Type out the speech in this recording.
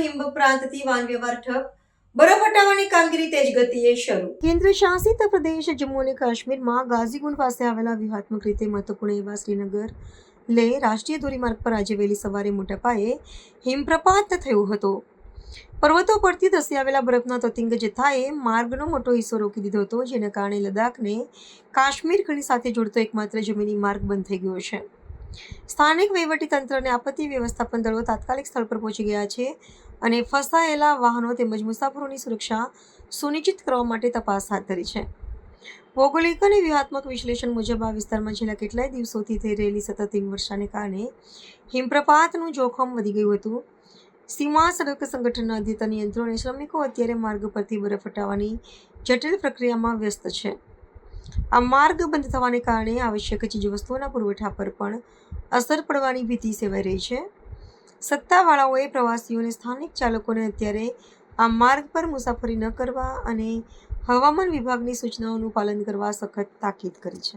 હિમપ્રાંતથી વાહન વ્યવહાર ઠપ, બરફ હટાવવાની કામગીરી તેજ ગતિએ શરૂ. કેન્દ્ર શાસિત પ્રદેશ જમ્મુ અને કાશ્મીરમાં ગાઝીગુંડ પાસે આવેલા વ્યૂહાત્મક રીતે મહત્વપૂર્ણ એવા શ્રીનગર લેહ રાષ્ટ્રીય ધોરીમાર્ગ પર આજે વહેલી સવારે મોટા પાયે હિમપ્રપાત થયો હતો. પર્વતો પરથી ધસી આવેલા બરફના તતિંગ જથ્થાએ માર્ગનો મોટો હિસ્સો રોકી દીધો હતો, જેના કારણે લદ્દાખને કાશ્મીર ખંડ સાથે જોડતો એકમાત્ર જમીની માર્ગ બંધ થઈ ગયો છે. સ્થાનિક વહીવટીતંત્ર અને આપત્તિ વ્યવસ્થાપન દળો તાત્કાલિક સ્થળ પર પહોંચી ગયા છે અને ફસાયેલા વાહનો તેમજ મુસાફરોની સુરક્ષા સુનિશ્ચિત કરવા માટે તપાસ હાથ ધરી છે. ભૌગોલિક અને વ્યૂહાત્મક વિશ્લેષણ મુજબ આ વિસ્તારમાં છેલ્લા કેટલાય દિવસોથી થઈ રહેલી સતત હિમવર્ષાને કારણે હિમપ્રપાતનું જોખમ વધી ગયું હતું. સીમા સડક સંગઠનના અદ્યતન યંત્રો અને શ્રમિકો અત્યારે માર્ગ પરથી બરફ હટાવવાની જટિલ પ્રક્રિયામાં વ્યસ્ત છે. આ માર્ગ બંધ થવાને કારણે આવશ્યક ચીજવસ્તુઓના પુરવઠા પર પણ અસર પડવાની ભીતિ સેવાઈ રહી છે. સત્તાવાળાઓએ પ્રવાસીઓ અને સ્થાનિક ચાલકોને અત્યારે આ માર્ગ પર મુસાફરી ન કરવા અને હવામાન વિભાગની સૂચનાઓનું પાલન કરવા સખત તાકીદ કરી છે.